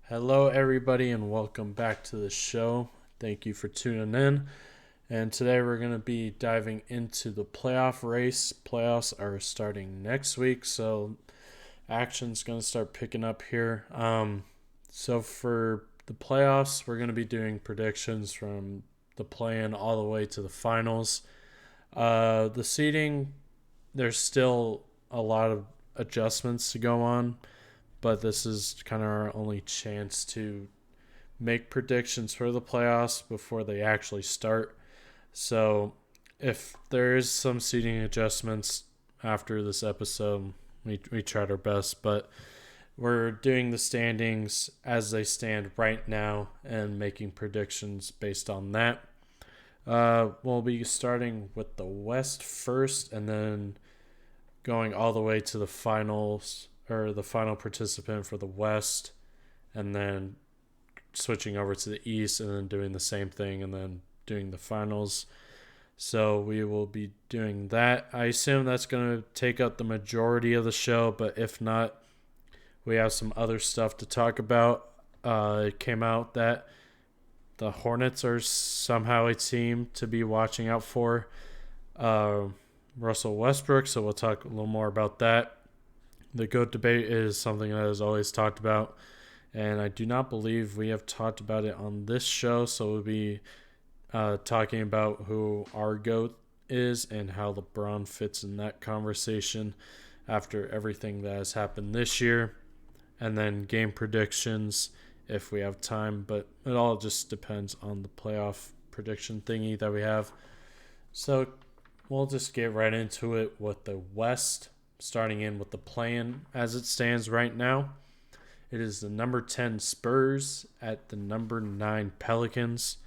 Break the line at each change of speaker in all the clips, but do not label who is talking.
Hello, everybody, and welcome back to the show. Thank you for tuning in. And today we're going to be diving into the playoff race. Playoffs are starting next week, so action's going to start picking up here. So for the playoffs, we're going to be doing predictions from the play-in all the way to the finals. The seeding, there's still a lot of adjustments to go on, but this is kind of our only chance to make predictions for the playoffs before they actually start. So if there is some seating adjustments after this episode, we tried our best, but we're doing the standings as they stand right now and making predictions based on that. We'll be starting with the West first and then going all the way to the finals or the final participant for the West and then switching over to the East and then doing the same thing and then doing the finals. So we will be doing that. I assume that's going to take up the majority of the show, but if not, we have some other stuff to talk about. It came out that the Hornets are somehow a team to be watching out for. Uh, Russell Westbrook, so we'll talk a little more about that. The GOAT debate is something that is always talked about, and I do not believe we have talked about it on this show, so we'll be talking about who our GOAT is and how LeBron fits in that conversation after everything that has happened this year, and then game predictions if we have time, but it all just depends on the playoff prediction thingy that we have. So we'll just get right into it with the West, starting in with the play-in as it stands right now. It is the number 10 Spurs at the number 9 Pelicans.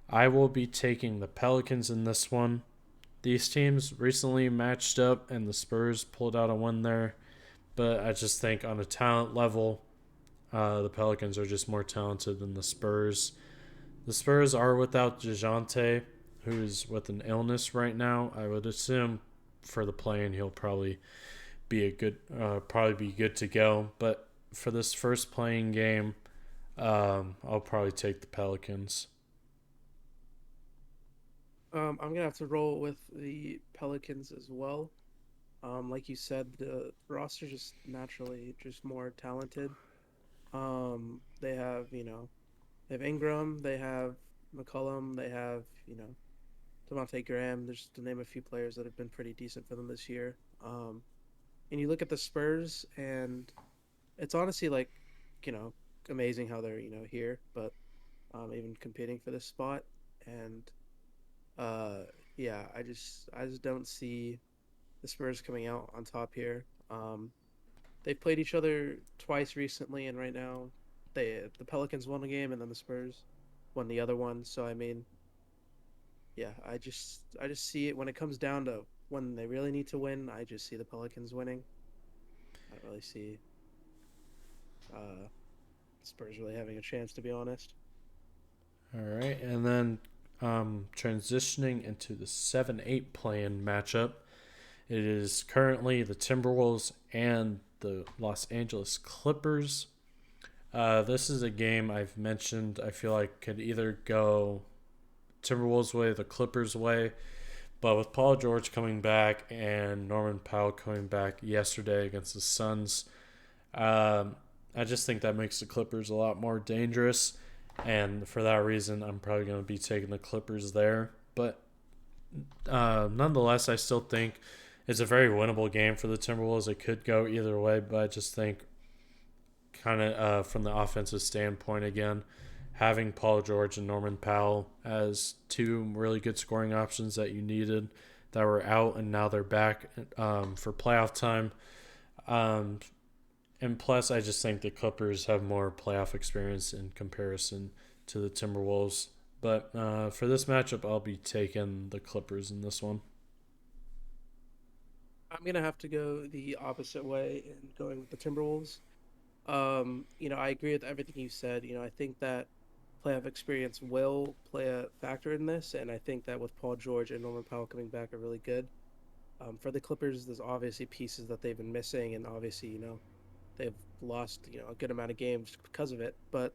I will be taking the Pelicans in this one. These teams recently matched up and the Spurs pulled out a win there, but I just think on a talent level, the Pelicans are just more talented than the Spurs. The Spurs are without DeJounte, who's with an illness right now. I would assume for the play-in he'll probably be good to go. But for this first playing game, I'll probably take the Pelicans.
I'm gonna have to roll with the Pelicans as well. Like you said, the roster just naturally just more talented. They have they have Ingram, they have McCollum, they have Devontae Graham. There's to name a few players that have been pretty decent for them this year. And you look at the Spurs, and it's honestly like you know amazing how they're here, but even competing for this spot. And uh, yeah, I just don't see the Spurs coming out on top here. They've played each other twice recently, and right now the Pelicans won a game, and then the Spurs won the other one. So I mean, yeah, I just see it when it comes down to when they really need to win. I just see the Pelicans winning. I don't really see uh, Spurs really having a chance, to be honest.
All right, and then transitioning into the 7-8 play-in matchup, it is currently the Timberwolves and the Los Angeles Clippers. This is a game I've mentioned I feel like could either go Timberwolves' way or the Clippers' way. But with Paul George coming back and Norman Powell coming back yesterday against the Suns, um, I just think that makes the Clippers a lot more dangerous. And for that reason, I'm probably going to be taking the Clippers there. But nonetheless, I still think it's a very winnable game for the Timberwolves. It could go either way, but I just think kind of from the offensive standpoint again, having Paul George and Norman Powell as two really good scoring options that you needed that were out and now they're back for playoff time. Um, and plus, I just think the Clippers have more playoff experience in comparison to the Timberwolves. But for this matchup, I'll be taking the Clippers in this one.
I'm gonna have to go the opposite way and going with the Timberwolves. I agree with everything you said. I think that playoff experience will play a factor in this, and I think that with Paul George and Norman Powell coming back are really good. For the Clippers, there's obviously pieces that they've been missing, and obviously, they've lost a good amount of games because of it. But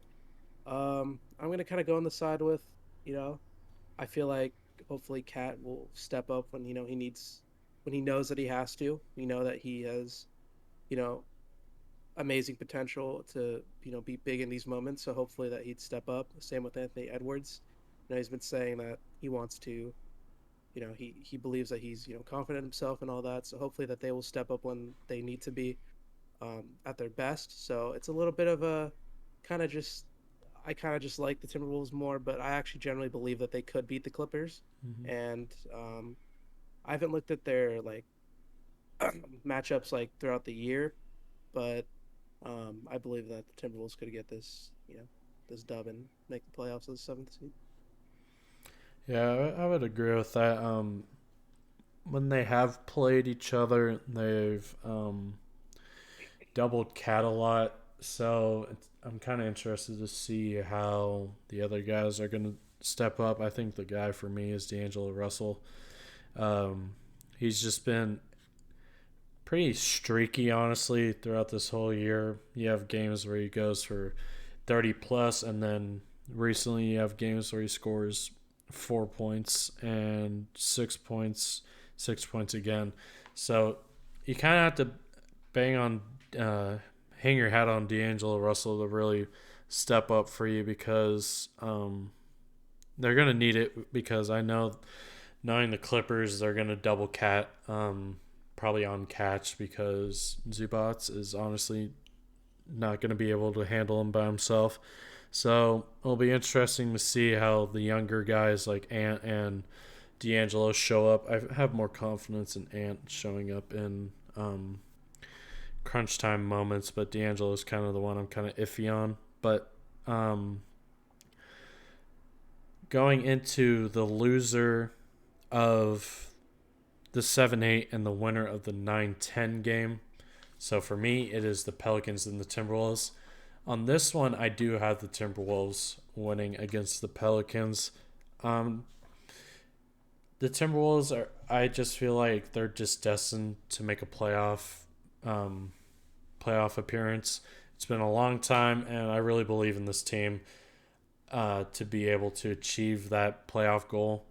I'm gonna kind of go on the side with you know I feel like hopefully Cat will step up when he needs when he knows that he has to. We know that he has you know amazing potential to be big in these moments. So hopefully that he'd step up. Same with Anthony Edwards. He's been saying that he wants to. He believes that he's confident in himself and all that. So hopefully that they will step up when they need to be at their best. So it's a little bit of a kind of just I kind of just like the Timberwolves more, but I actually generally believe that they could beat the Clippers.
Mm-hmm.
And I haven't looked at their like matchups like throughout the year, but I believe that the Timberwolves could get this dub and make the playoffs as the seventh seed.
Yeah, I would agree with that. When they have played each other, they've doubled Cat a lot. So I'm kind of interested to see how the other guys are going to step up. I think the guy for me is D'Angelo Russell. Um, he's just been pretty streaky, honestly, throughout this whole year. You have games where he goes for 30 plus, and then recently you have games where he scores 4 points and 6 points, 6 points again. So you kind of have to bang on, hang your hat on D'Angelo Russell to really step up for you because they're going to need it because I know knowing the Clippers, they're going to double Cat, probably on catch because Zubats is honestly not going to be able to handle him by himself. So it'll be interesting to see how the younger guys like Ant and D'Angelo show up. I have more confidence in Ant showing up in crunch time moments, but D'Angelo is kind of the one I'm kind of iffy on. But going into the loser of the 7-8 and the winner of the 9-10 game. So for me, it is the Pelicans and the Timberwolves. On this one, I do have the Timberwolves winning against the Pelicans. The Timberwolves I just feel like they're just destined to make a playoff appearance. It's been a long time, and I really believe in this team to be able to achieve that playoff goal.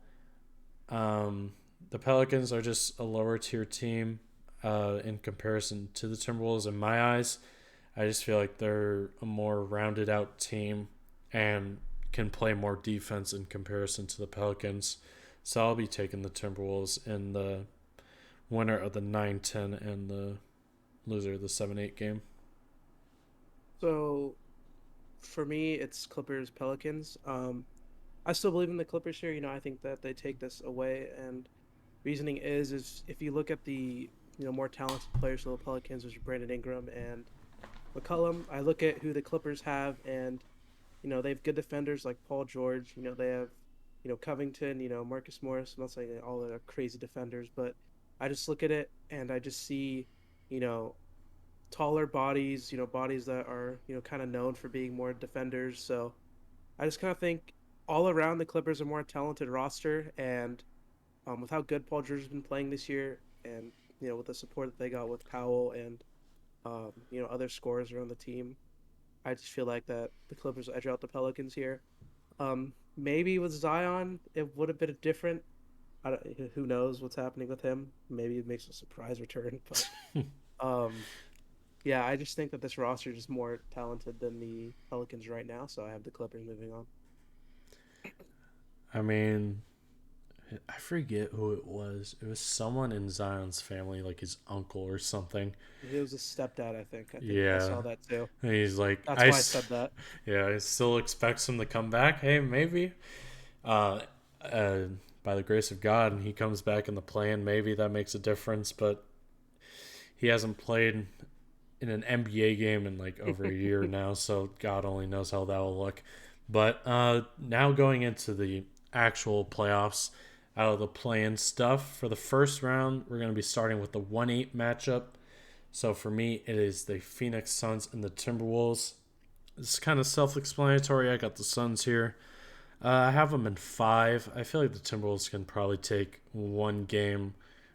The Pelicans are just a lower tier team in comparison to the Timberwolves in my eyes. I just feel like they're a more rounded out team and can play more defense in comparison to the Pelicans. So I'll be taking the Timberwolves in the winner of the 9-10 and the loser of the 7-8 game.
So for me, it's Clippers Pelicans. I still believe in the Clippers here. I think that they take this away, and reasoning is if you look at the more talented players of the Pelicans, which are Brandon Ingram and McCollum. I look at who the Clippers have, and they have good defenders like Paul George. They have Covington. Marcus Morris. I'm not saying all the crazy defenders, but I just look at it and I just see you know taller bodies. Bodies that are kind of known for being more defenders. So I just kind of think all around the Clippers are more talented roster, and with how good Paul George has been playing this year, and with the support that they got with Powell and other scorers around the team, I just feel like that the Clippers edge out the Pelicans here. Maybe with Zion, it would have been a different. Who knows what's happening with him? Maybe it makes a surprise return, but um, yeah, I just think that this roster is just more talented than the Pelicans right now, so I have the Clippers moving on.
I mean, I forget who it was. It was someone in Zion's family, like his uncle or something.
He was a stepdad, I think. I think I
Yeah.
saw that too.
And he's like,
That's why I said that.
yeah, I still expects him to come back. Hey, maybe. Uh, uh, by the grace of God, and he comes back in the play-in. Maybe that makes a difference, but he hasn't played in an NBA game in like over a year now, so God only knows how that will look. But now going into the actual playoffs, out of the play-in stuff for the first round, we're going to be starting with the 1-8 matchup. So for me, it is the Phoenix Suns and the Timberwolves. It's kind of self-explanatory. I got the Suns here. I have them in 5. I feel like the Timberwolves can probably take one game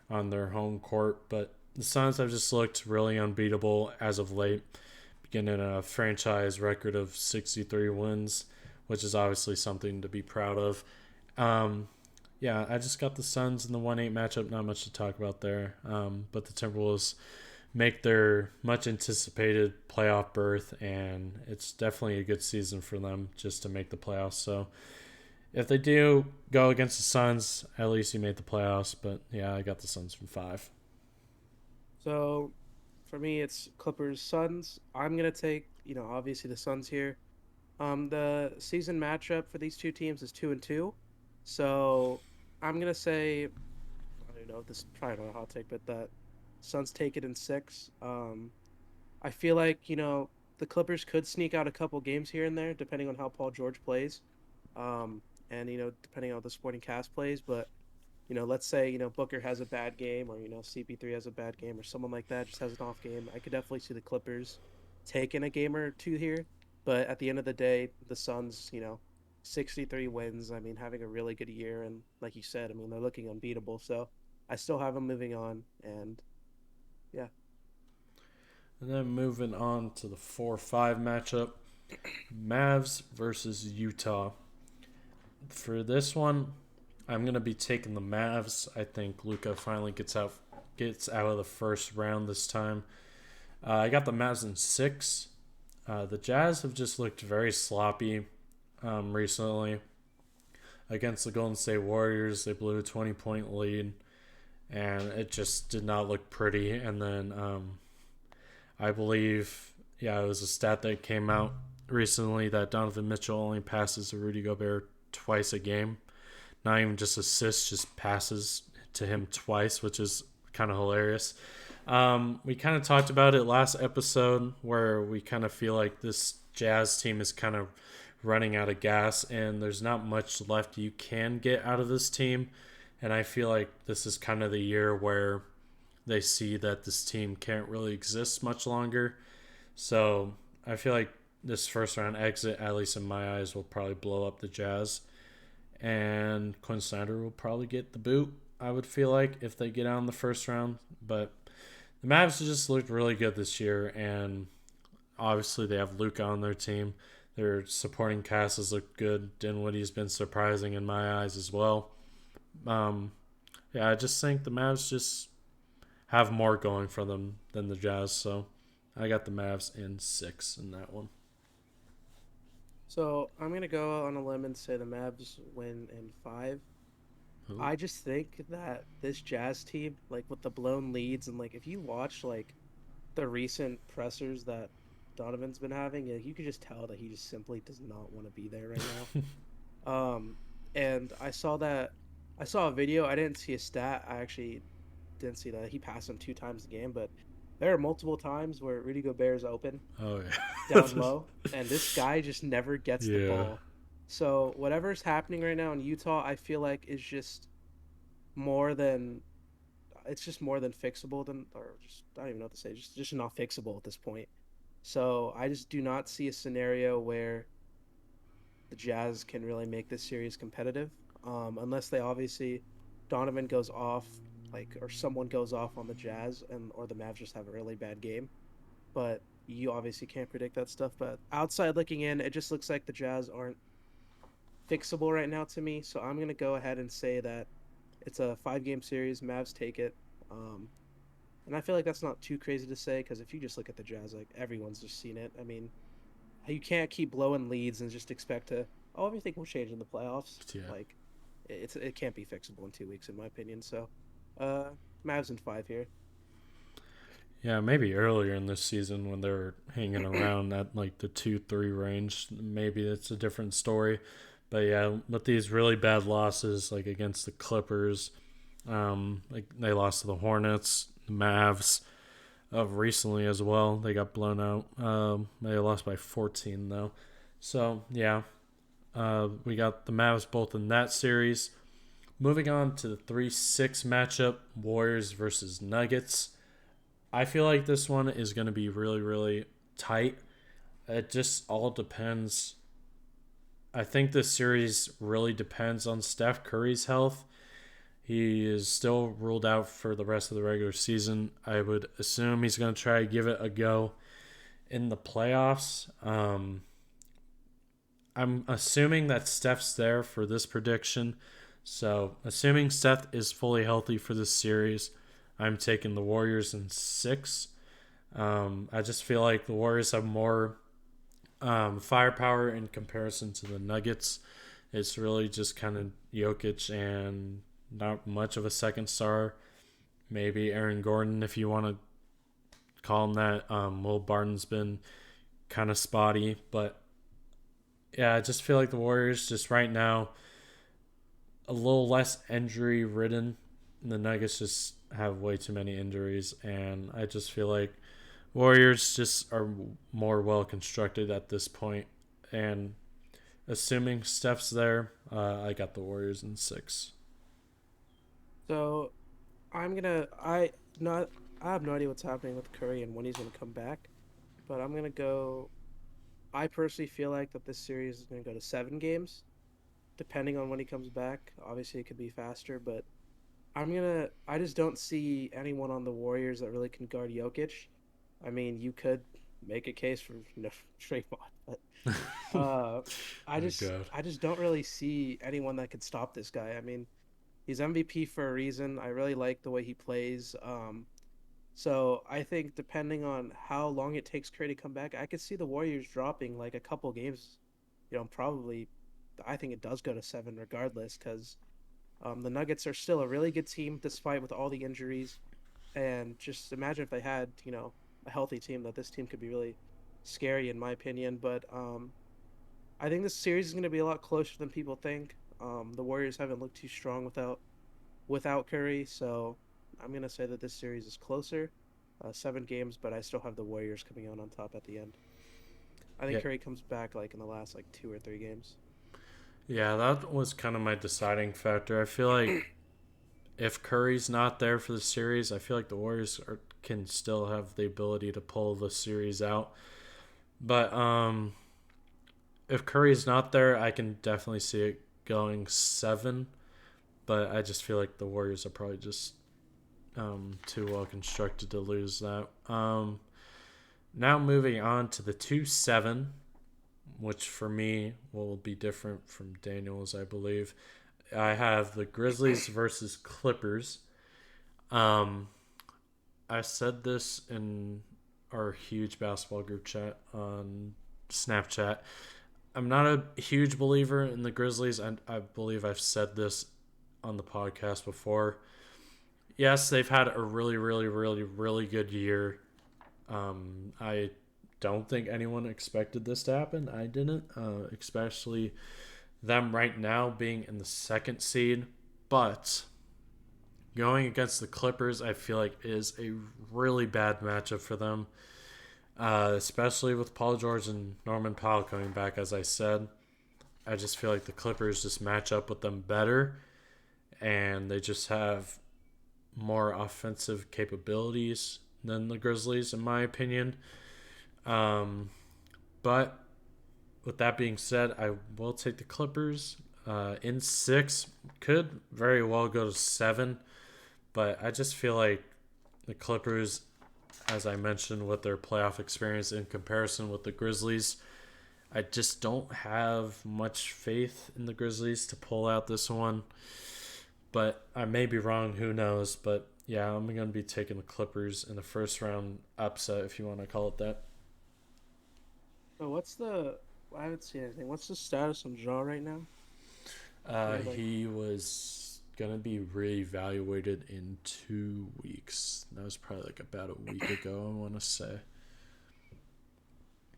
on their home court, but the Suns have just looked really unbeatable as of late. getting a franchise record of 63 wins, which is obviously something to be proud of. Um, yeah, I just got the Suns in the 1-8 matchup. Not much to talk about there. But the Timberwolves make their much anticipated playoff berth, and it's definitely a good season for them just to make the playoffs. So if they do go against the Suns, at least you made the playoffs. But yeah, I got the Suns from 5.
So for me, it's Clippers Suns. I'm gonna take, obviously the Suns here. The season matchup for these two teams is 2-2. So I'm gonna say, I don't know, this is probably not a hot take, but that Suns take it in 6. I feel like, the Clippers could sneak out a couple games here and there, depending on how Paul George plays. And depending on how the supporting cast plays, but let's say, Booker has a bad game, or, CP3 has a bad game, or someone like that just has an off game. I could definitely see the Clippers taking a game or two here. But at the end of the day, the Suns, 63 wins. I mean, having a really good year. And like you said, I mean, they're looking unbeatable. So I still have them moving on. And yeah.
And then moving on to the 4-5 matchup, Mavs versus Utah. For this one, I'm gonna be taking the Mavs. I think Luka finally gets out of the first round this time. I got the Mavs in 6. The Jazz have just looked very sloppy recently. Against the Golden State Warriors, they blew a 20-point lead, and it just did not look pretty. And then I believe, it was a stat that came out recently that Donovan Mitchell only passes to Rudy Gobert twice a game. Not even just assists, just passes to him twice, which is kind of hilarious. We kind of talked about it last episode where we kind of feel like this Jazz team is kind of running out of gas and there's not much left you can get out of this team. And I feel like this is kind of the year where they see that this team can't really exist much longer. So I feel like this first round exit, at least in my eyes, will probably blow up the Jazz. And Quinn Snyder will probably get the boot, I would feel like, if they get out in the first round. But the Mavs just looked really good this year, and obviously they have Luka on their team. Their supporting cast has looked good. Dinwiddie's been surprising in my eyes as well. I just think the Mavs just have more going for them than the Jazz, so I got the Mavs in 6 in that one.
So I'm going to go on a limb and say the Mavs win in 5.
Who?
I just think that this Jazz team, like with the blown leads, and like if you watch like the recent pressers that Donovan's been having, like, you could just tell that he just simply does not want to be there right now. And I saw a video. I didn't see a stat. I actually didn't see that he passed him 2 times a game, but there are multiple times where Rudy Gobert is open
Oh, yeah.
down low, and this guy just never gets the
Yeah.
ball. So whatever's happening right now in Utah, I feel like is just more than it's just more than fixable than, or just I don't even know what to say, just not fixable at this point. So I just do not see a scenario where the Jazz can really make this series competitive, unless they obviously Donovan goes off, like, or someone goes off on the Jazz, and or the Mavs just have a really bad game. But you obviously can't predict that stuff. But outside looking in, it just looks like the Jazz aren't fixable right now to me. So I'm gonna go ahead and say that it's a 5 game series. Mavs take it. And I feel like that's not too crazy to say because if you just look at the Jazz, like everyone's just seen it. I mean, you can't keep blowing leads and just expect to, oh, everything will change in the playoffs.
Yeah.
Like it can't be fixable in 2 weeks in my opinion. So, uh, Mavs in 5 here.
Yeah, maybe earlier in this season when they're hanging around at like the 2-3 range, maybe it's a different story. But yeah, with these really bad losses, like against the Clippers, like they lost to the Hornets, the Mavs, of recently as well. They got blown out. They lost by 14 though. So yeah, we got the Mavs both in that series. Moving on to the 3-6 matchup, Warriors versus Nuggets. I feel like this one is going to be really, really tight. It just all depends. I think this series really depends on Steph Curry's health. He is still ruled out for the rest of the regular season. I would assume he's going to try to give it a go in the playoffs. I'm assuming that Steph's there for this prediction. So, assuming Steph is fully healthy for this series, I'm taking the Warriors in six. I just feel like the Warriors have more firepower in comparison to the Nuggets. It's really just kind of Jokic and not much of a second star. Maybe Aaron Gordon, if you want to call him that. Will Barton's been kind of spotty, but yeah, I just feel like the Warriors just right now a little less injury ridden. The Nuggets just have way too many injuries, and I just feel like Warriors just are more well constructed at this point. And assuming Steph's there, I got the Warriors in six.
So I'm gonna I not I have no idea what's happening with Curry and when he's gonna come back, but I'm gonna go. I personally feel like that this series is gonna go to 7 games, depending on when he comes back. Obviously, it could be faster, but I just don't see anyone on the Warriors that really can guard Jokic. I mean, you could make a case for no, Draymond, but uh,
Oh god.
I just don't really see anyone that could stop this guy. I mean, he's MVP for a reason. I really like the way he plays. So I think depending on how long it takes Curry to come back, I could see the Warriors dropping like a couple games. Probably. I think it does go to 7 regardless because the Nuggets are still a really good team despite with all the injuries. And just imagine if they had a healthy team, that this team could be really scary in my opinion. But I think this series is going to be a lot closer than people think. The Warriors haven't looked too strong without Curry, so I'm gonna say that this series is closer, 7 games, but I still have the Warriors coming out on top at the end. I think
Yeah.
Curry comes back like in the last like 2 or 3 games.
Yeah, that was kind of my deciding factor. I feel like if Curry's not there for the series, I feel like the Warriors can still have the ability to pull the series out. But if Curry's not there, I can definitely see it going 7. But I just feel like the Warriors are probably just too well constructed to lose that. Now moving on to the 2-7, which for me will be different from Daniel's, I believe. I have the Grizzlies versus Clippers. Um, I said this in our huge basketball group chat on Snapchat. I'm not a huge believer in the Grizzlies, and I believe I've said this on the podcast before. Yes, they've had a really, really, really, really good year. I don't think anyone expected this to happen. I didn't, especially them right now being in the second seed. But going against the Clippers, I feel like is a really bad matchup for them, especially with Paul George and Norman Powell coming back. As I said, I just feel like the Clippers just match up with them better, and they just have more offensive capabilities than the Grizzlies, in my opinion. Um, but with that being said, I will take the Clippers in six. Could very well go to 7, but I just feel like the Clippers, as I mentioned, with their playoff experience in comparison with the Grizzlies, I just don't have much faith in the Grizzlies to pull out this one. But I may be wrong. Who knows? But yeah, I'm going to be taking the Clippers in the first round upset, if you want to call it that.
So what's the? I haven't seen anything. What's the status on Jaw right now? Is it like
He was going to be reevaluated in 2 weeks. That was probably like about a week ago, I want to say.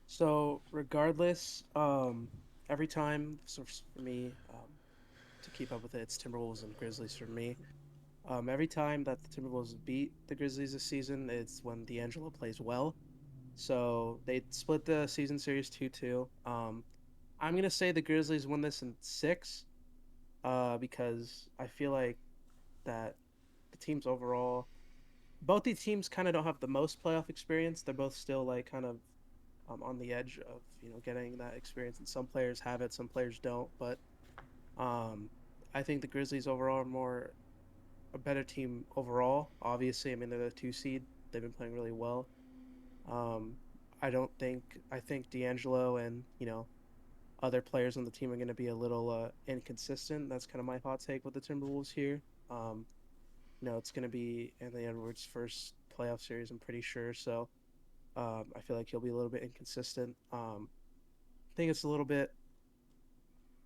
so? Regardless, every time so for me, to keep up with it, it's Timberwolves and Grizzlies for me. Every time that the Timberwolves beat the Grizzlies this season, it's when D'Angelo plays well. So they split the season series 2-2. I'm gonna say the Grizzlies win this in 6, because I feel like that the teams overall, both these teams kind of don't have the most playoff experience. They're both still like kind of on the edge of getting that experience, and some players have it, some players don't. But um, I think the Grizzlies overall are more a better team overall. Obviously, I mean they're the 2 seed. They've been playing really well. Um, I think D'Angelo and other players on the team are going to be a little inconsistent. That's kind of my hot take with the Timberwolves here. Um, it's going to be Anthony Edwards' first playoff series, I'm pretty sure. So I feel like he'll be a little bit inconsistent. I think it's a little bit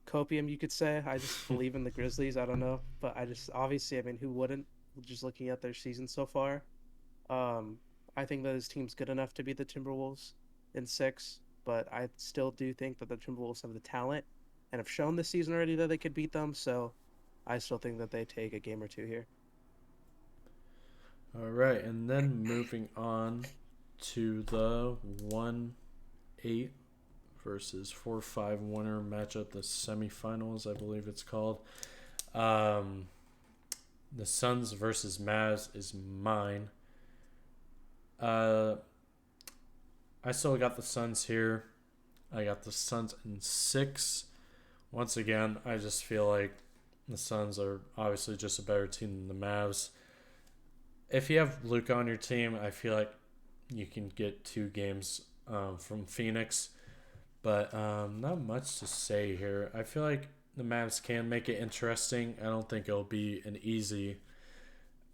copium, you could say. I just believe in the Grizzlies. I don't know, but I just obviously, I mean, who wouldn't? Just looking at their season so far, um, I think that his team's good enough to beat the Timberwolves in six, but I still do think that the Timberwolves have the talent and have shown this season already that they could beat them. So I still think that they take a game or two here.
All right, and then moving on to the 1-8 versus 4-5 winner matchup, the semifinals, I believe it's called. Um, the Suns versus Mavs is mine. Uh, I still got the Suns here. I got the Suns in 6. Once again, I just feel like the Suns are obviously just a better team than the Mavs. If you have Luka on your team, I feel like you can get 2 games from Phoenix. But not much to say here. I feel like the Mavs can make it interesting. I don't think it'll be an easy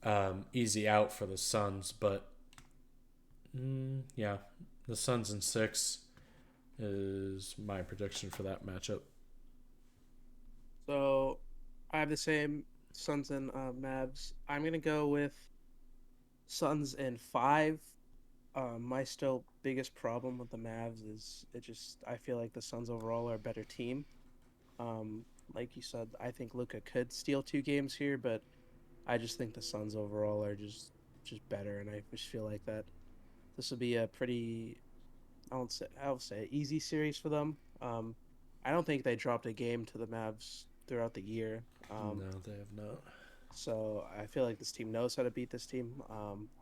out for the Suns, but yeah, the Suns in 6 is my prediction for that matchup.
So I have the same Suns and Mavs. I'm gonna go with Suns in five. My still biggest problem with the Mavs is it just I feel like the Suns overall are a better team. Like you said, I think Luka could steal 2 games here, but I just think the Suns overall are just better, and I just feel like that this will be a pretty I will say easy series for them. I don't think they dropped a game to the Mavs throughout the year.
No, they have not.
So I feel like this team knows how to beat this team.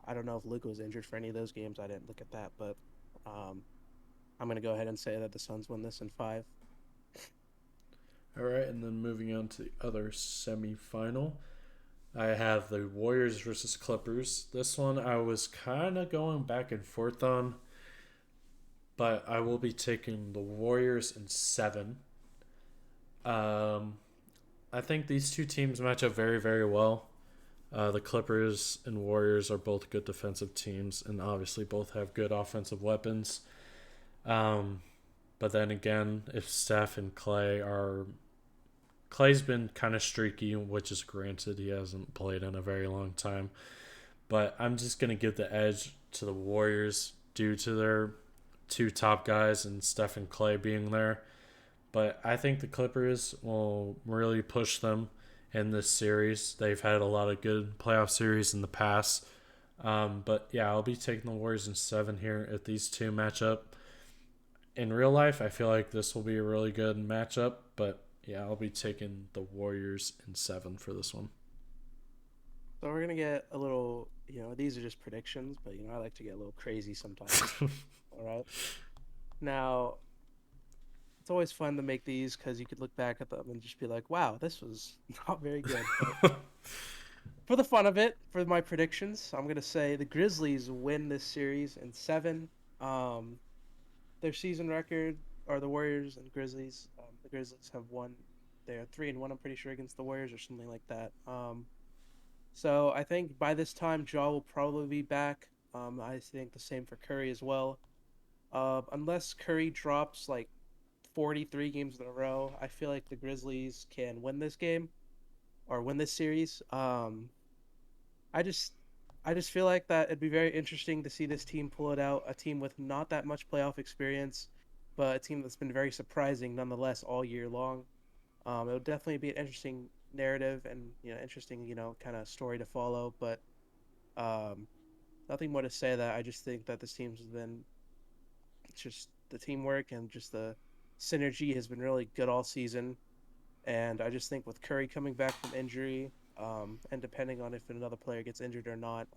I don't know if Luka was injured for any of those games. I didn't look at that, but um, I'm gonna go ahead and say that the Suns win this in five.
All right, and then moving on to the other semifinal, I have the Warriors versus Clippers. This one I was kind of going back and forth on, but I will be taking the Warriors in 7. Um, I think these two teams match up very, very well. The Clippers and Warriors are both good defensive teams, and obviously both have good offensive weapons. Um, but then again, if Steph and Clay are Clay's been kind of streaky, which is granted he hasn't played in a very long time. But I'm just gonna give the edge to the Warriors due to their 2 top guys and Steph and Clay being there. But I think the Clippers will really push them in this series. They've had a lot of good playoff series in the past. But yeah, I'll be taking the Warriors in 7 here if these two match up. In real life, I feel like this will be a really good matchup. But yeah, I'll be taking the Warriors in 7 for this one.
So we're gonna get a little, these are just predictions, but I like to get a little crazy sometimes. All right. Now it's always fun to make these because you could look back at them and just be like, "Wow, this was not very good." But for the fun of it, for my predictions, I'm gonna say the Grizzlies win this series in 7. Um, their season record are the Warriors and Grizzlies. The Grizzlies have won. They're 3-1. I'm pretty sure against the Warriors or something like that. So I think by this time, Jaw will probably be back. I think the same for Curry as well. Unless Curry drops like 43 games in a row, I feel like the Grizzlies can win this game or win this series. I just I just feel like that it'd be very interesting to see this team pull it out, a team with not that much playoff experience, but a team that's been very surprising nonetheless all year long. It'll definitely be an interesting narrative and interesting kind of story to follow. But um, nothing more to say that I just think that this team's been just the teamwork and just the synergy has been really good all season. And I just think with Curry coming back from injury, and depending on if another player gets injured or not,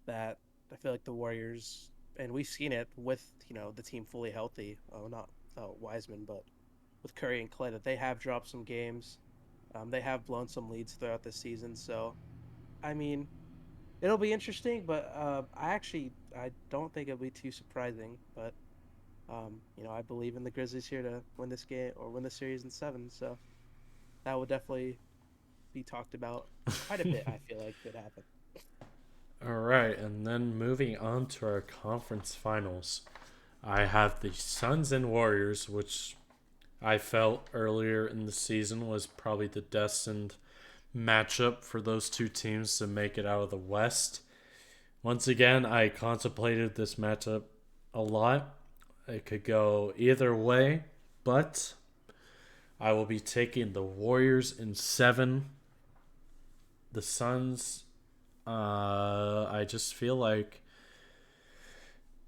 that I feel like the Warriors, and we've seen it with the team fully healthy. Oh, not Wiseman, but with Curry and Clay, that they have dropped some games. They have blown some leads throughout the season. So, I mean, it'll be interesting, but I don't think it'll be too surprising. But I believe in the Grizzlies here to win this game or win the series in seven. So that will definitely be talked about quite a bit. I feel like could happen.
All right, and then moving on to our conference finals, I have the Suns and Warriors, which I felt earlier in the season was probably the destined matchup for those two teams to make it out of the West. Once again, I contemplated this matchup a lot. It could go either way, but I will be taking the Warriors in seven. The Suns, I just feel like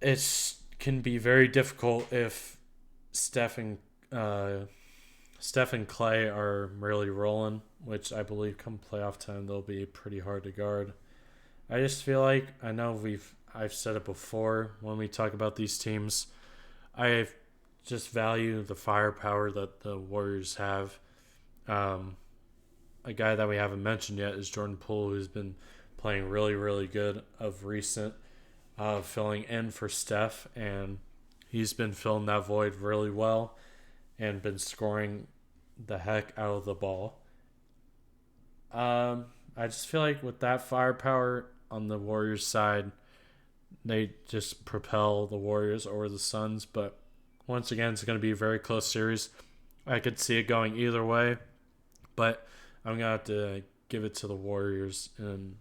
it can be very difficult if Steph and uh, Steph and Clay are really rolling, which I believe come playoff time they'll be pretty hard to guard. I just feel like I know I've said it before when we talk about these teams. I just value the firepower that the Warriors have. Um, a guy that we haven't mentioned yet is Jordan Poole, who's been playing really, really good of recent, filling in for Steph, and he's been filling that void really well and been scoring the heck out of the ball. I just feel like with that firepower on the Warriors side, they just propel the Warriors over the Suns. But once again, it's going to be a very close series. I could see it going either way, but I'm going to have to give it to the Warriors in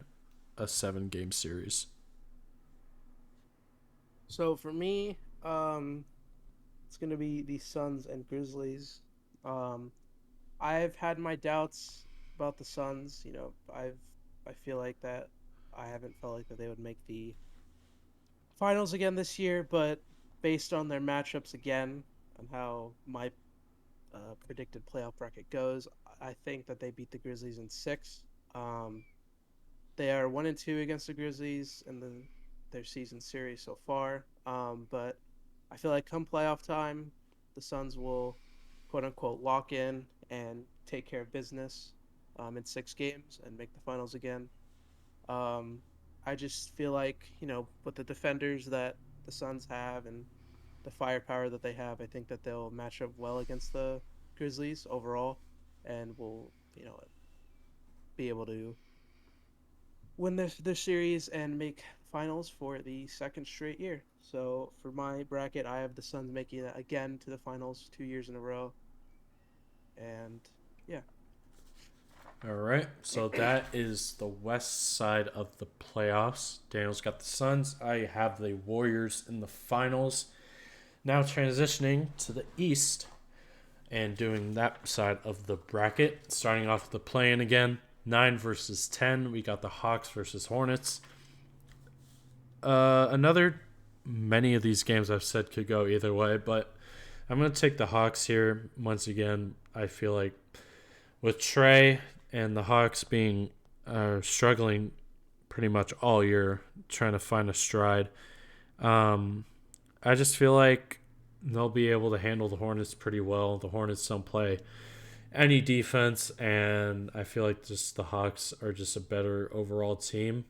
a 7 game series.
So for me, it's gonna be the Suns and Grizzlies. Um, I've had my doubts about the Suns. I feel like that I haven't felt like that they would make the finals again this year, but based on their matchups again and how my predicted playoff bracket goes, I think that they beat the Grizzlies in six. Um, they are 1-2 against the Grizzlies in their season series so far. But I feel like come playoff time, the Suns will quote unquote lock in and take care of business in 6 games and make the finals again. Um, I just feel like, with the defenders that the Suns have and the firepower that they have, I think that they'll match up well against the Grizzlies overall and will, be able to win this series and make finals for the second straight year. So for my bracket, I have the Suns making it again to the finals 2 years in a row. And yeah.
All right, so that is the west side of the playoffs. Daniel's got the Suns. I have the Warriors in the finals. Now transitioning to the east and doing that side of the bracket. Starting off with the play-in again. 9 versus 10. We got the Hawks versus Hornets. Another, many of these games I've said could go either way, but I'm going to take the Hawks here. Once again, I feel like with Trey and the Hawks being struggling pretty much all year, trying to find a stride, I just feel like they'll be able to handle the Hornets pretty well. The Hornets don't play any defense, and I feel like just the Hawks are just a better overall team.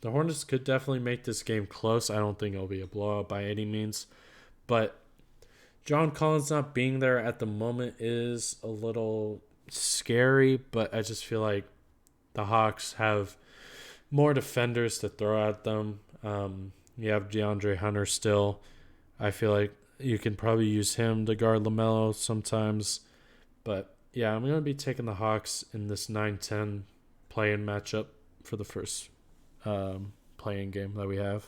The Hornets could definitely make this game close. I don't think it'll be a blowout by any means, but John Collins not being there at the moment is a little scary, but I just feel like the Hawks have more defenders to throw at them. You have DeAndre Hunter still. I feel like you can probably use him to guard LaMelo sometimes. But yeah, I'm going to be taking the Hawks in this 9-10 play-in matchup for the first play-in game that we have.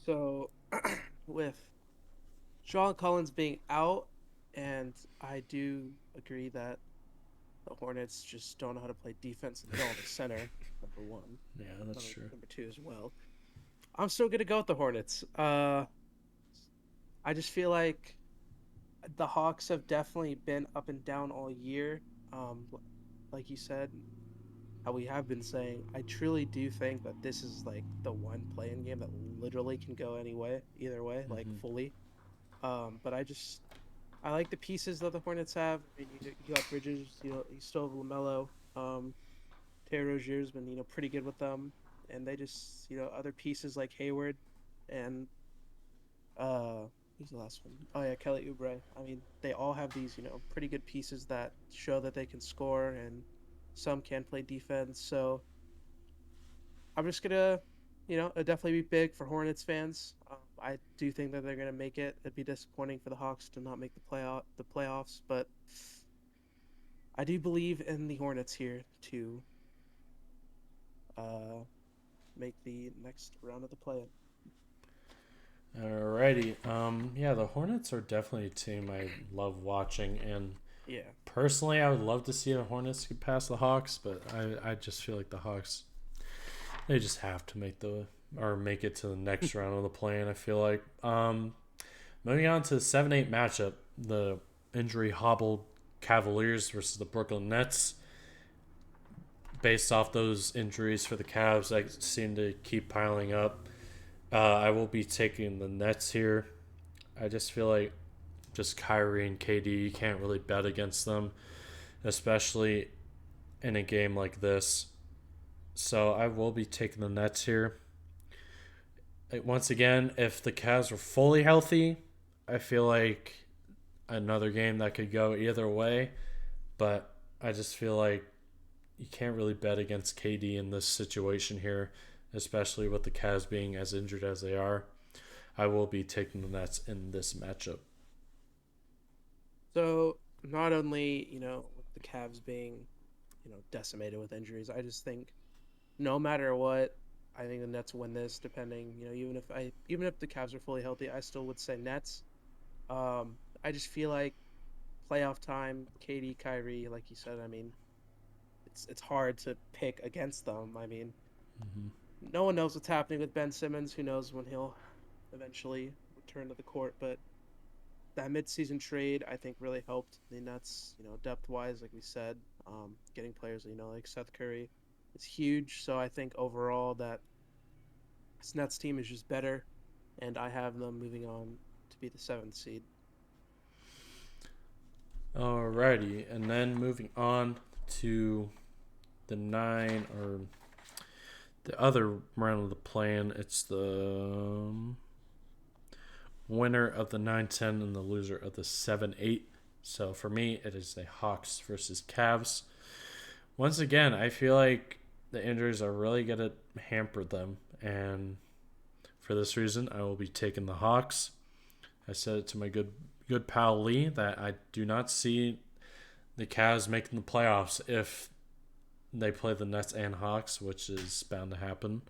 So with Sean Collins being out, and I do agree that the Hornets just don't know how to play defense in the middle of the center, number one.
Yeah, that's true.
Number two as well. I'm still gonna go with the Hornets. I just feel like the Hawks have definitely been up and down all year. Um, like you said, how we have been saying, I truly do think that this is like the one play-in game that literally can go any way, either way, like
Mm-hmm.
fully. But I like the pieces that the Hornets have. I mean, you got Bridges, you still have Lamelo. Terry Rozier's been pretty good with them. and they just other pieces like Hayward and uh who's the last one? Oh yeah, Kelly Oubre. I mean, they all have these pretty good pieces that show that they can score, and some can play defense. So I'm just gonna, it'll definitely be big for Hornets fans. I do think that they're gonna make it. It'd be disappointing for the Hawks to not make the playoffs, but I do believe in the Hornets here to uh, make the next round of the play-in.
Alrighty. Yeah, the Hornets are definitely a team I love watching, and
Yeah.
personally, I would love to see the Hornets get past the Hawks, but I just feel like the Hawks, they just have to make it to the next round of the play-in. I feel like. Moving on to the 7-8 matchup, the injury hobbled Cavaliers versus the Brooklyn Nets. Based off those injuries for the Cavs, that seem to keep piling up. I will be taking the Nets here. I just feel like just Kyrie and KD, you can't really bet against them, especially in a game like this. So I will be taking the Nets here. Once again, if the Cavs were fully healthy, I feel like another game that could go either way. But I just feel like you can't really bet against KD in this situation here, especially with the Cavs being as injured as they are. I will be taking the Nets in this matchup.
So not only with the Cavs being decimated with injuries, I just think no matter what, I think the Nets win this. Depending, even if the Cavs are fully healthy, I still would say Nets. I just feel like playoff time, KD, Kyrie, like you said. I mean, it's hard to pick against them. I mean,
Mm-hmm.
no one knows what's happening with Ben Simmons. Who knows when he'll eventually return to the court? But that midseason trade, I think, really helped the Nets. Depth wise, like we said, getting players like Seth Curry is huge. So I think overall that this Nets team is just better, and I have them moving on to be the seventh seed.
Alrighty, and then moving on to the 9 or the other round of the play-in. It's the winner of the 9-10 and the loser of the 7-8. So for me, it is the Hawks versus Cavs. Once again, I feel like the injuries are really going to hamper them. And for this reason, I will be taking the Hawks. I said it to my good pal Lee that I do not see the Cavs making the playoffs if they play the Nets and Hawks, which is bound to happen.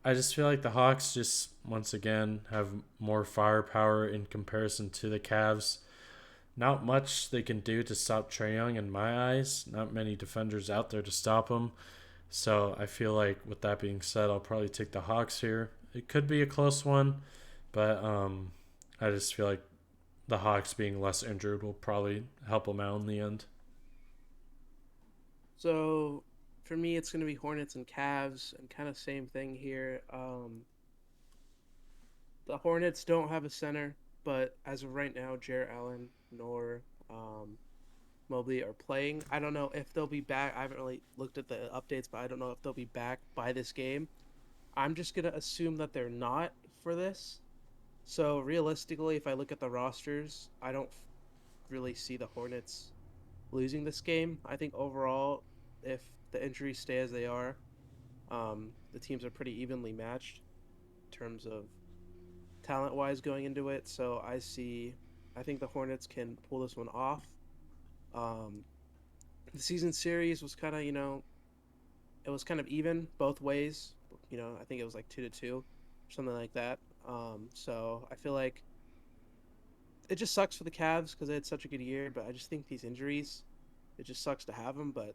I just feel like the Hawks just once again have more firepower in comparison to the Cavs. Not much they can do to stop Trae Young in my eyes. Not many defenders out there to stop him. So I feel like with that being said, I'll probably take the Hawks here. It could be a close one, but I just feel like the Hawks being less injured will probably help them out in the end.
So for me, it's going to be Hornets and Cavs, and kind of same thing here. The Hornets don't have a center, but as of right now, Jarrett Allen nor Mobley are playing. I don't know if they'll be back. I haven't really looked at the updates, but I don't know if they'll be back by this game. I'm just gonna assume that they're not for this. So realistically, if I look at the rosters, I don't really see the Hornets losing this game. I think overall, if the injuries stay as they are, the teams are pretty evenly matched in terms of talent wise going into it. So I think the Hornets can pull this one off. Um, the season series was kind of, it was kind of even both ways. I think it was like 2-2, something like that. So I feel like it just sucks for the Cavs because they had such a good year, but I just think these injuries, it just sucks to have them, but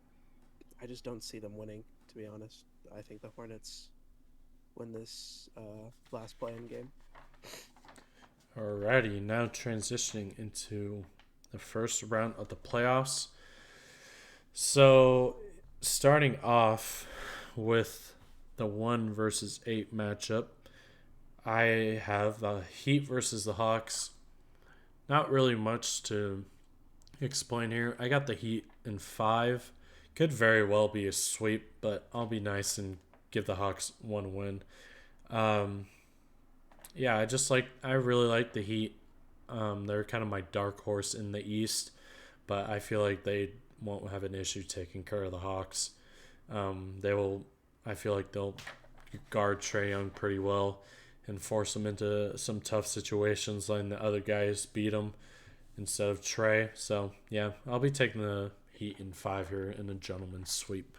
I just don't see them winning, to be honest. I think the Hornets win this last play-in game.
Alrighty, now transitioning into the first round of the playoffs. So, starting off with the 1 versus 8 matchup, I have the Heat versus the Hawks. Not really much to explain here. I got the Heat in 5, Could very well be a sweep, but I'll be nice and give the Hawks one win. Um, yeah, I really like the Heat. They're kind of my dark horse in the East, but I feel like they won't have an issue taking care of the Hawks. They will. I feel like they'll guard Trae Young pretty well and force him into some tough situations, letting the other guys beat him instead of Trae. So yeah, I'll be taking the Heat in 5 here in a gentleman's sweep.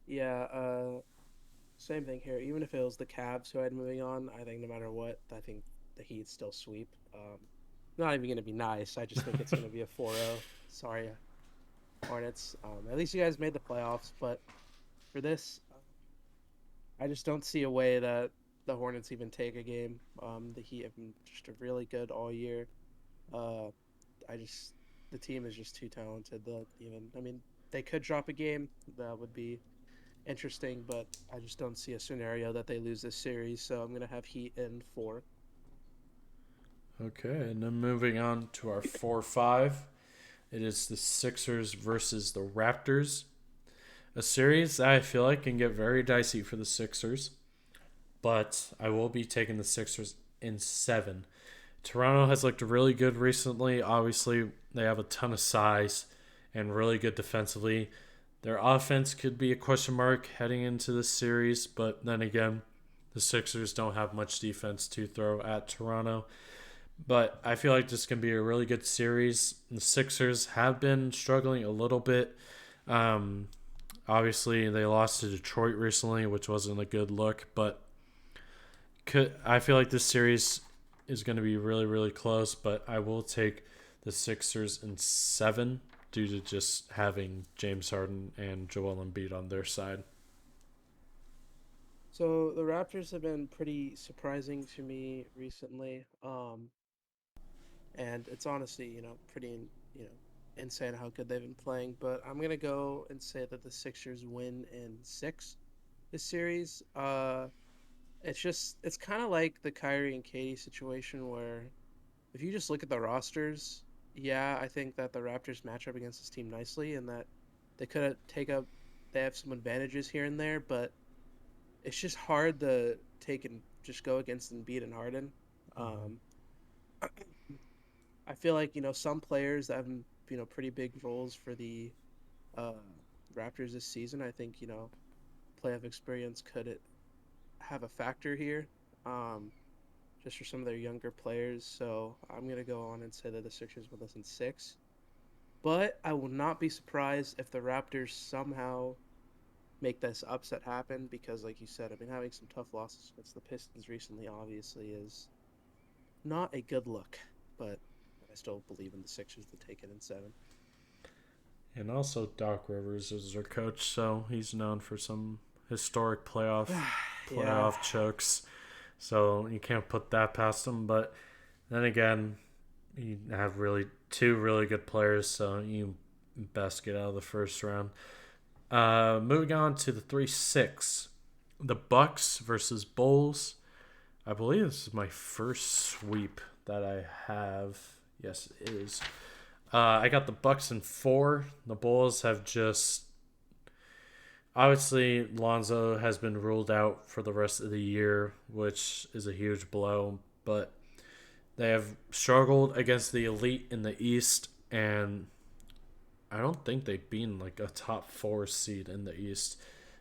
Yeah, same thing here. Even if it was the Cavs who had moving on, I think no matter what, I think the Heat still sweep. Not even going to be nice. I just think it's going to be a 4-0. Sorry, Hornets. At least you guys made the playoffs, but for this, I just don't see a way that the Hornets even take a game. The Heat have been just really good all year. Uh, I just the team is just too talented. I mean, they could drop a game. That would be interesting, but I just don't see a scenario that they lose this series. So I'm gonna have Heat in 4.
Okay, and then moving on to our 4-5. It is the Sixers versus the Raptors. A series that I feel like can get very dicey for the Sixers, but I will be taking the Sixers in 7. Toronto has looked really good recently. Obviously, they have a ton of size and really good defensively. Their offense could be a question mark heading into this series, but then again, the Sixers don't have much defense to throw at Toronto. But I feel like this can be a really good series. The Sixers have been struggling a little bit. Um, Obviously, they lost to Detroit recently, which wasn't a good look. But I feel like this series is going to be really, really close. But I will take the Sixers in 7 due to just having James Harden and Joel Embiid on their side.
So the Raptors have been pretty surprising to me recently. And it's honestly, pretty, you know, insane how good they've been playing. But I'm gonna go and say that the Sixers win in 6 this series. It's kind of like the Kyrie and Katie situation where if you just look at the rosters, yeah, I think that the Raptors match up against this team nicely, and that they could take up they have some advantages here and there, but it's just hard to take and just go against Embiid and Harden. Um, I feel like some players that have pretty big roles for the uh, Raptors this season. I think playoff experience could have a factor here, um, just for some of their younger players. So I'm gonna go on and say that the Sixers will listen 6. But I will not be surprised if the Raptors somehow make this upset happen because, like you said, I've been having some tough losses against the Pistons recently. Obviously, is not a good look, but I still believe in the Sixers to take it in 7.
And also, Doc Rivers is their coach, so he's known for some historic
Yeah.
playoff chokes. So you can't put that past him. But then again, you have really two really good players, so you best get out of the first round. Moving on to the 3-6, the Bucks versus Bulls. I believe this is my first sweep that I have. Yes, it is. I got the Bucks in 4. The Bulls have just obviously Lonzo has been ruled out for the rest of the year, which is a huge blow. But they have struggled against the elite in the East, and I don't think they've been like a top 4 seed in the East.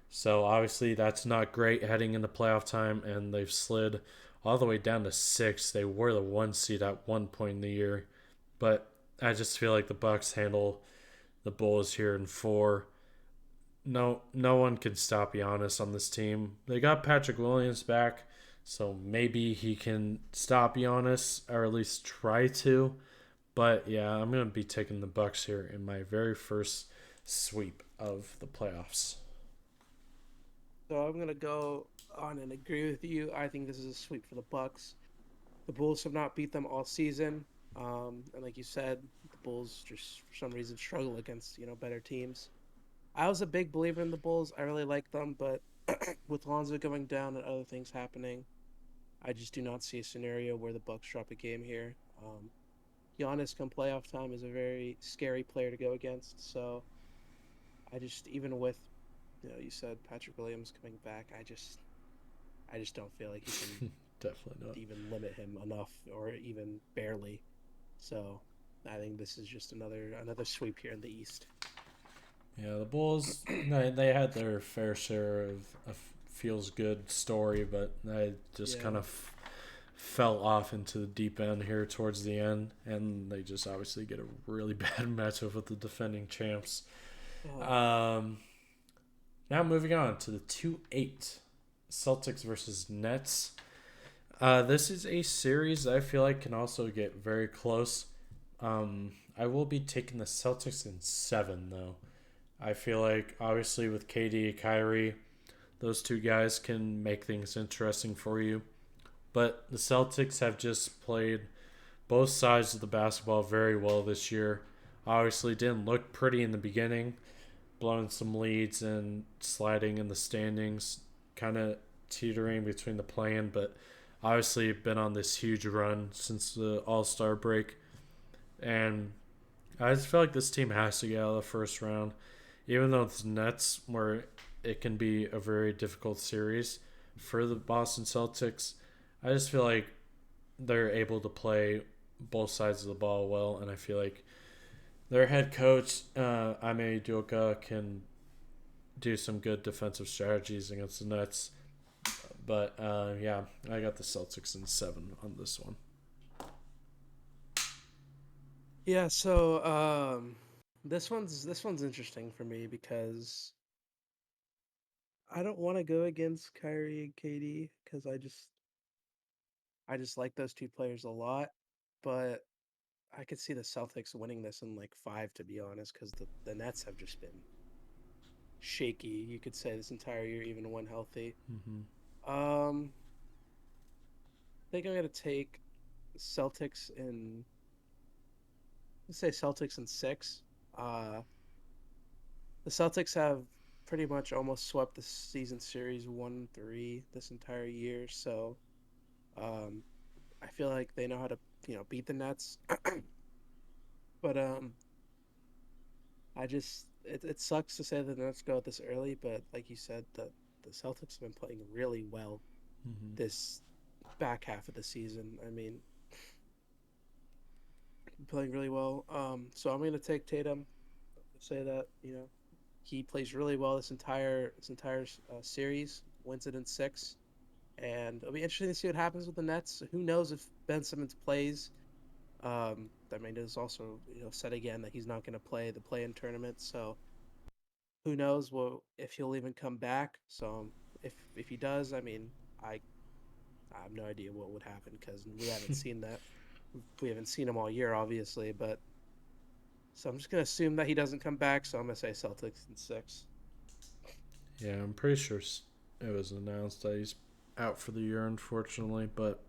So obviously that's not great heading into playoff time, and they've slid all the way down to 6. They were the 1 seed at one point in the year, but I just feel like the Bucks handle the Bulls here in 4. No one can stop Giannis on this team. They got Patrick Williams back, so maybe he can stop Giannis or at least try to. But yeah, I'm gonna be taking the Bucks here in my very first sweep of the playoffs.
So I'm gonna go on and agree with you. I think this is a sweep for the Bucks. The Bulls have not beat them all season, and like you said, the Bulls just for some reason struggle against better teams. I was a big believer in the Bulls. I really like them, but with Lonzo going down and other things happening, I just do not see a scenario where the Bucks drop a game here. Giannis come playoff time is a very scary player to go against. So I just even with you said Patrick Williams coming back, I just don't feel like you can
Definitely not.
even limit him enough or even barely. So I think this is just another sweep here in the East.
Yeah, the Bulls, they had their fair share of a feels good story, but they just kind
Yeah.
of fell off into the deep end here towards the end, and they just obviously get a really bad matchup with the defending champs.
Oh,
Um, Now moving on to the 2-8 Celtics versus Nets. This is a series that I feel like can also get very close. I will be taking the Celtics in 7, though. I feel like, obviously, with KD and Kyrie, those two guys can make things interesting for you. But the Celtics have just played both sides of the basketball very well this year. Obviously, didn't look pretty in the beginning, blowing some leads and sliding in the standings, kind of teetering between the play-in, but obviously been on this huge run since the All-Star break. And I just feel like this team has to get out of the first round, even though it's Nets, where it can be a very difficult series for the Boston Celtics. I just feel like they're able to play both sides of the ball well, and I feel like their head coach, Ime Udoka, can do some good defensive strategies against the Nets. But yeah, I got the Celtics in 7 on this one.
yeah. So this one's interesting for me because I don't want to go against Kyrie and KD because I just like those two players a lot, but I could see the Celtics winning this in like five, to be honest, because the Nets have just been shaky, you could say, this entire year, even when healthy.
Mm-hmm.
I think I'm gonna take Celtics in let's say Celtics in six. Uh the Celtics have pretty much almost swept the season series 1-3 this entire year, so um I feel like they know how to, beat the Nets. But it sucks to say that the Nets go out this early, but like you said, the Celtics have been playing really well
Mm-hmm.
this back half of the season. I mean, playing really well. So I'm gonna take Tatum. Say that he plays really well this entire series. Wins it in six, and it'll be interesting to see what happens with the Nets. Who knows if Ben Simmons plays? I mean, it's also said again that he's not going to play the play-in tournament. So who knows if he'll even come back. So if he does, I mean, I I have no idea what would happen because we haven't seen that. We haven't seen him all year, obviously. But so I'm just gonna assume that he doesn't come back. So I'm gonna say Celtics in six.
Yeah, I'm pretty sure it was announced that he's out for the year, unfortunately. But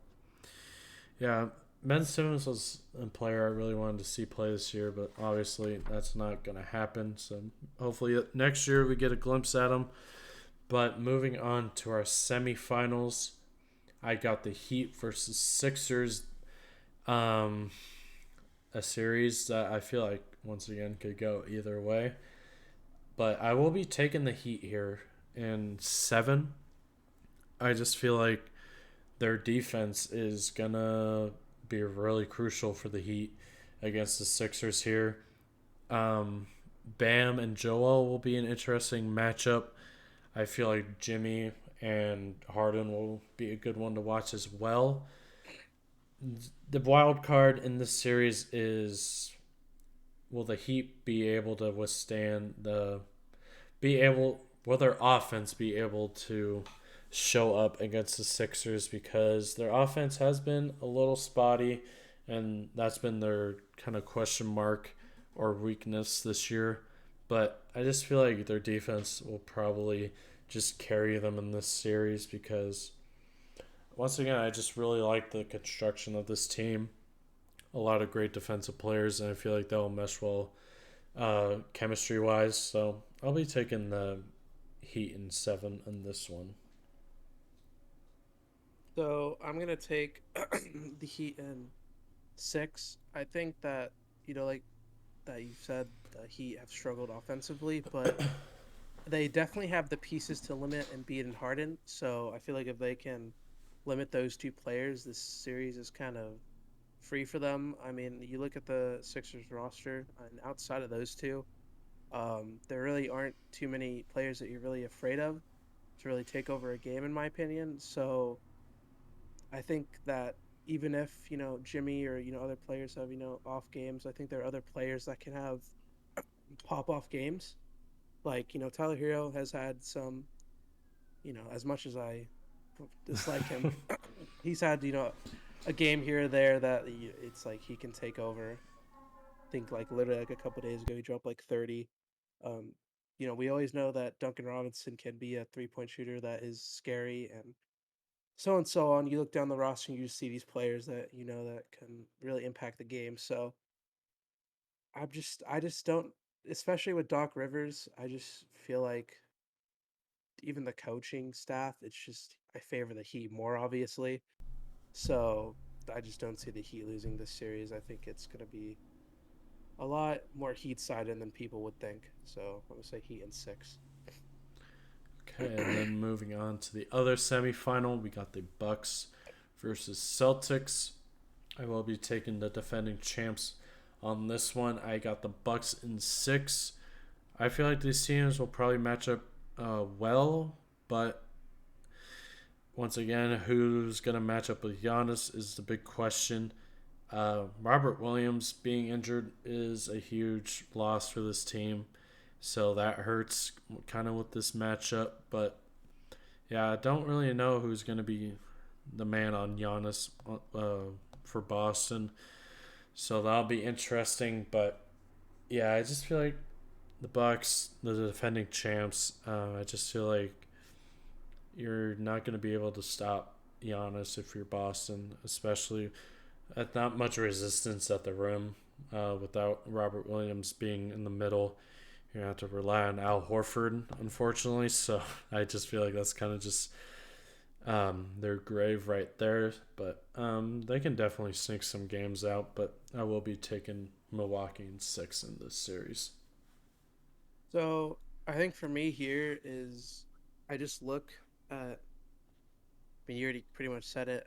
yeah, Ben Simmons was a player I really wanted to see play this year, but obviously that's not going to happen. So hopefully next year we get a glimpse at him. But moving on to our semifinals, I got the Heat versus Sixers. Um, a series that I feel like once again could go either way. But I will be taking the Heat here in 7. I just feel like their defense is gonna be really crucial for the Heat against the Sixers here. Um, Bam and Joel will be an interesting matchup. I feel like Jimmy and Harden will be a good one to watch as well. The wild card in this series is, will the Heat be able to withstand the be able will their offense be able to show up against the Sixers, because their offense has been a little spotty, and that's been their kind of question mark or weakness this year. But I just feel like their defense will probably just carry them in this series, because once again I just really like the construction of this team. A lot of great defensive players, and I feel like they'll mesh well chemistry wise. So I'll be taking the Heat in 7 in this one.
So I'm gonna take the Heat in 6. I think that, like that you said, the Heat have struggled offensively, but they definitely have the pieces to limit Embiid and Harden. So I feel like if they can limit those two players, this series is kind of free for them. I mean, you look at the Sixers roster, and outside of those two, there really aren't too many players that you're really afraid of to really take over a game, in my opinion. So I think that even if, Jimmy or, other players have, off games, I think there are other players that can have pop off games. Like, Tyler Hero has had some, as much as I dislike him, he's had, a game here or there that it's like he can take over. I think like literally like a couple days ago he dropped like 30. Um, we always know that Duncan Robinson can be a 3-point shooter that is scary and so on. You look down the roster and you see these players that that can really impact the game. So I just don't, especially with Doc Rivers. I just feel like even the coaching staff, it's just I favor the Heat more, obviously. So I just don't see the Heat losing this series. I think it's gonna be a lot more Heat sided than people would think. So I'm gonna say Heat in 6.
Okay, and then moving on to the other semifinal, we got the Bucks versus Celtics. I will be taking the defending champs on this one. I got the Bucks in 6. I feel like these teams will probably match up well, but once again, who's going to match up with Giannis is the big question. Robert Williams being injured is a huge loss for this team, so that hurts kind of with this matchup. But yeah, I don't really know who's going to be the man on Giannis for Boston, so that'll be interesting. But yeah, I just feel like the Bucks, the defending champs. I just feel like you're not going to be able to stop Giannis if you're Boston, especially at not much resistance at the rim. Without Robert Williams being in the middle, you're gonna have to rely on Al Horford, unfortunately. So I just feel like that's kind of just their grave right there. But they can definitely sneak some games out. But I will be taking Milwaukee in 6 in this series.
So I think for me here is I just look at. I mean, you already pretty much said it.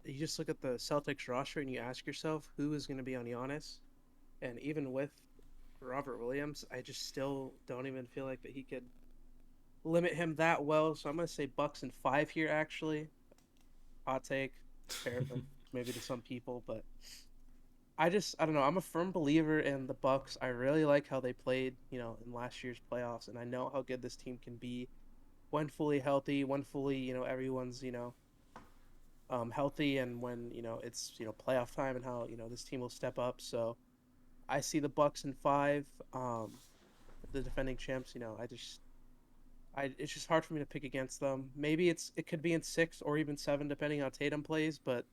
You just look at the Celtics roster and you ask yourself who is going to be on Giannis, and even with Robert Williams, I just still don't even feel like that he could limit him that well. So I'm gonna say Bucks in 5 here. Actually, hot take, fair maybe to some people, but I don't know. I'm a firm believer in the Bucks. I really like how they played, in last year's playoffs, and I know how good this team can be when fully healthy, when fully, everyone's, healthy, and when it's playoff time, and how this team will step up. So I see the Bucks in 5. The defending champs. It's just hard for me to pick against them. Maybe it could be in 6 or even 7, depending on how Tatum plays. But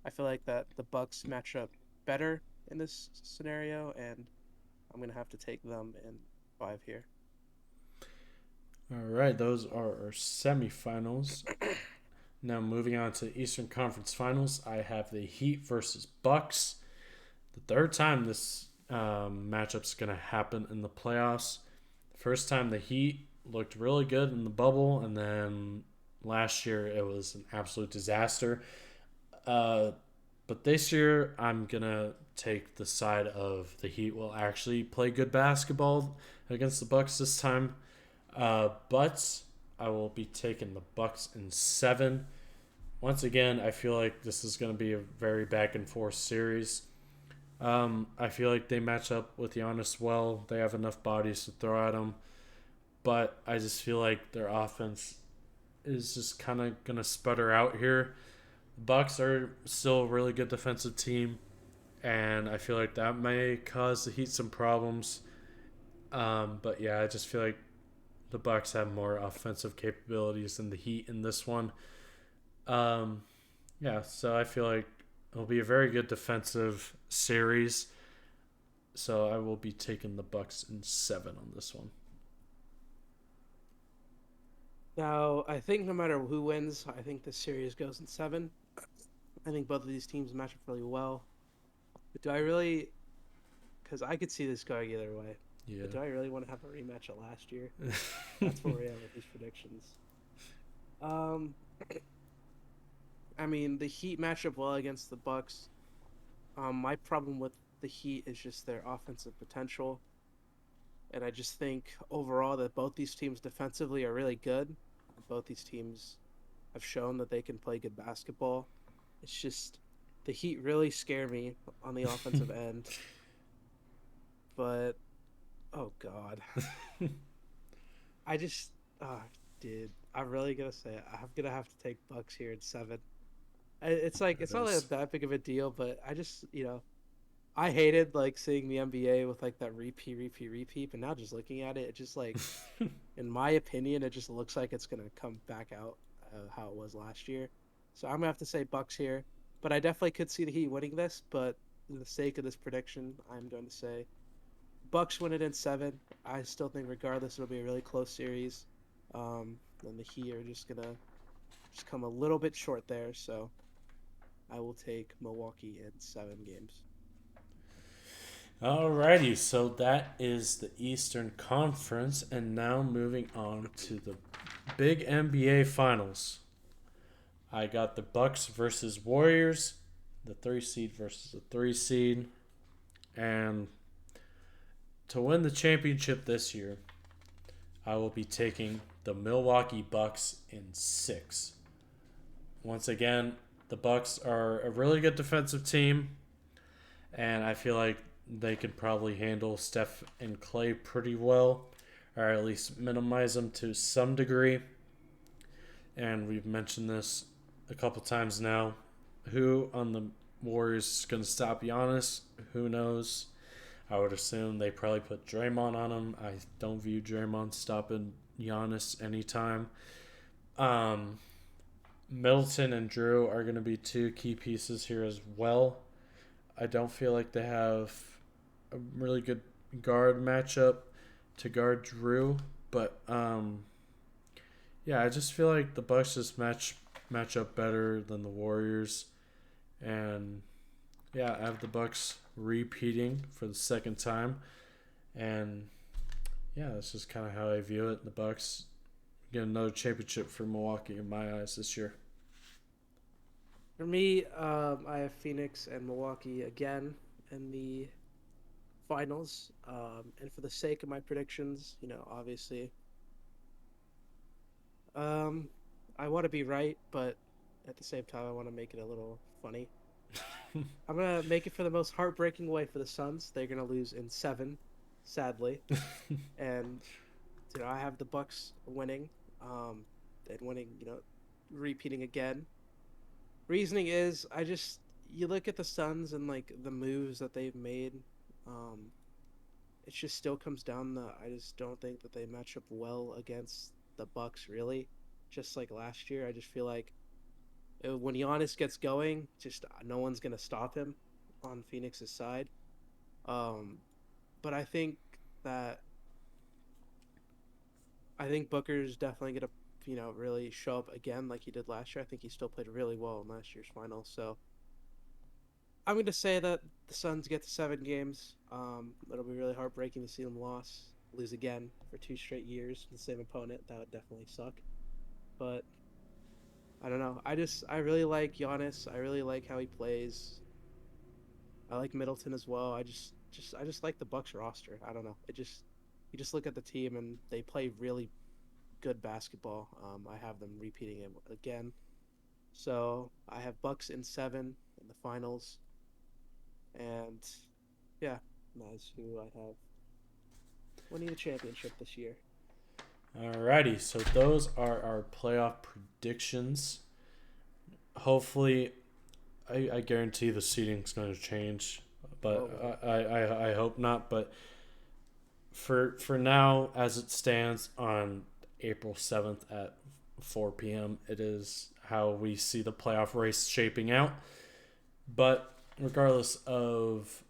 I feel like that the Bucks match up better in this scenario, and I'm gonna have to take them in 5 here.
All right, those are our semifinals. Now moving on to Eastern Conference Finals, I have the Heat versus Bucks. The third time this matchup's going to happen in the playoffs. First time the Heat looked really good in the bubble, and then last year it was an absolute disaster. Uh, but this year I'm going to take the side of the Heat will actually play good basketball against the Bucks this time. But I will be taking the Bucks in 7. Once again, I feel like this is going to be a very back and forth series. I feel like they match up with Giannis well. They have enough bodies to throw at him, but I just feel like their offense is just kind of gonna sputter out here. The Bucks are still a really good defensive team, and I feel like that may cause the Heat some problems. But yeah, I just feel like the Bucks have more offensive capabilities than the Heat in this one. Um, yeah, so I feel like it'll be a very good defensive series. So I will be taking the Bucks in 7 on this one.
Now, I think no matter who wins, I think this series goes in 7. I think both of these teams match up really well. Do I really? Because I could see this going either way.
Yeah.
But do I really want to have a rematch of last year? That's where we're at with these predictions. Um, I mean, the Heat match up well against the Bucks. My problem with the Heat is just their offensive potential, and I just think overall that both these teams defensively are really good. Both these teams have shown that they can play good basketball. It's just the Heat really scare me on the offensive end, but oh god, I just oh dude, I'm really gonna say it. I'm gonna have to take Bucks here in seven. It's like
It
it's not like
is.
that big of a deal, but I just I hated like seeing the NBA with like that repeat, but now just looking at it, it just like in my opinion, it just looks like it's gonna come back out how it was last year. So I'm gonna have to say Bucks here, but I definitely could see the Heat winning this. But for the sake of this prediction, I'm going to say Bucks win it in seven. I still think regardless it'll be a really close series. And the Heat are just gonna just come a little bit short there. So I will take Milwaukee in 7 games.
Alrighty, so that is the Eastern Conference, and now moving on to the big NBA Finals. I got the Bucks versus Warriors, the 3 seed versus the 3 seed, and to win the championship this year, I will be taking the Milwaukee Bucks in 6. Once again, the Bucks are a really good defensive team, and I feel like they could probably handle Steph and Clay pretty well, or at least minimize them to some degree. And we've mentioned this a couple times now. Who on the Warriors is going to stop Giannis? Who knows? I would assume they probably put Draymond on him. I don't view Draymond stopping Giannis anytime. Um, Middleton and Drew are going to be two key pieces here as well. I don't feel like they have a really good guard matchup to guard Drew, but yeah, I just feel like the Bucks just match up better than the Warriors, and yeah, I have the Bucks repeating for the second time, and yeah, that's just kind of how I view it. The Bucks get another championship for Milwaukee in my eyes this year.
For me, I have Phoenix and Milwaukee again in the finals. And for the sake of my predictions, obviously, um, I want to be right, but at the same time, I want to make it a little funny. I'm gonna make it for the most heartbreaking way for the Suns. They're gonna lose in seven, sadly, and I have the Bucks winning, and winning, repeating again. Reasoning is, you look at the Suns and like the moves that they've made. Um, it just still comes down to I just don't think that they match up well against the Bucks. Really, just like last year, I just feel like when Giannis gets going, just no one's gonna stop him on Phoenix's side. Um, but that I think Booker's definitely gonna really show up again like he did last year. I think he still played really well in last year's final. So I'm going to say that the Suns get to 7 games. It'll be really heartbreaking to see them lose again for 2 straight years. The same opponent. That would definitely suck. But I don't know. I really like Giannis. I really like how he plays. I like Middleton as well. I just like the Bucks roster. I don't know. You just look at the team and they play really good basketball. I have them repeating it again. So I have Bucks in 7 in the finals. And yeah, that's who I have winning the championship this year.
Alrighty, so those are our playoff predictions. Hopefully, I guarantee the seating's going to change, but I hope not. But for now, as it stands on April 7th at 4 p.m., it is how we see the playoff race shaping out. But regardless of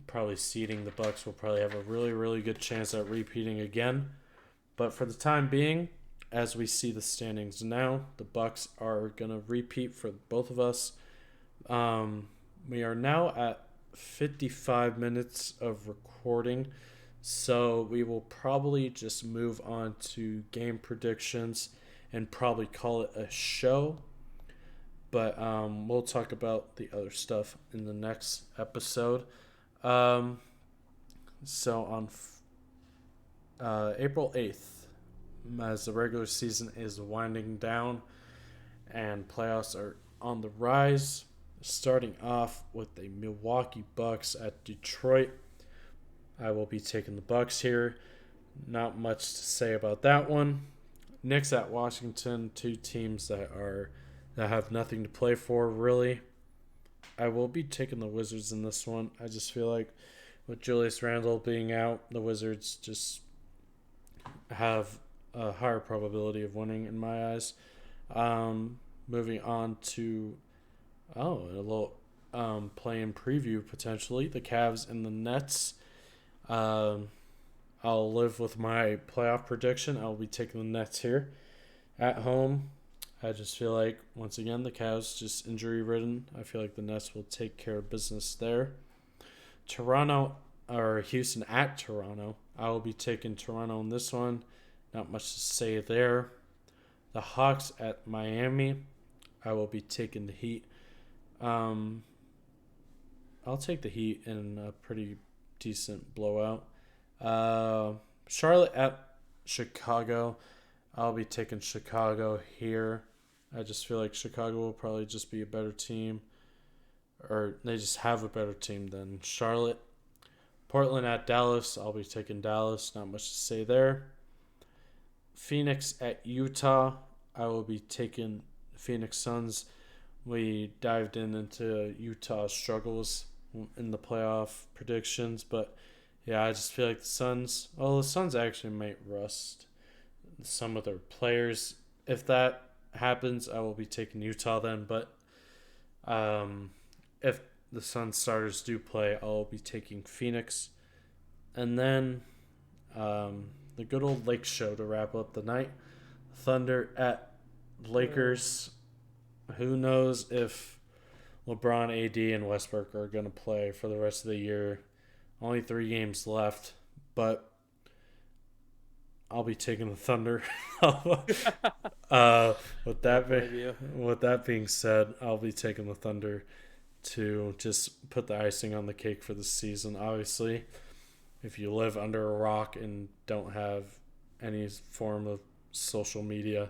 probably seeding, the Bucks will probably have a really, really good chance at repeating again. But for the time being, as we see the standings now, the Bucks are going to repeat for both of us. We are now at 55 minutes of recording. So we will probably just move on to game predictions and probably call it a show. But we'll talk about the other stuff in the next episode. Um, so on April 8th, as the regular season is winding down and playoffs are on the rise, starting off with the Milwaukee Bucks at Detroit. I will be taking the Bucks here. Not much to say about that one. Knicks at Washington, two teams that have nothing to play for really. I will be taking the Wizards in this one. I just feel like with Julius Randle being out, the Wizards just have a higher probability of winning in my eyes. Moving on to a little play-in preview potentially, the Cavs and the Nets. I'll live with my playoff prediction. I'll be taking the Nets here at home. I just feel like, once again, the Cavs just injury ridden. I feel like the Nets will take care of business there. Houston at Toronto. I will be taking Toronto in this one. Not much to say there. The Hawks at Miami. I will be taking the Heat. I'll take the Heat in a pretty decent blowout. Charlotte at Chicago. I'll be taking Chicago here. I just feel like Chicago will probably just be a better team. Or they just have a better team than Charlotte. Portland at Dallas. I'll be taking Dallas. Not much to say there. Phoenix at Utah. I will be taking Phoenix Suns. We dived into Utah's struggles in the playoff predictions, but yeah, I just feel like the Suns actually might rust some of their players. If that happens, I will be taking Utah then, but if the Suns starters do play, I'll be taking Phoenix. And then the good old Lake Show to wrap up the night. Thunder at Lakers. Who knows if LeBron, AD, and Westbrook are going to play for the rest of the year. Only 3 games left, but I'll be taking the Thunder. With that being said, I'll be taking the Thunder to just put the icing on the cake for the season. Obviously, if you live under a rock and don't have any form of social media,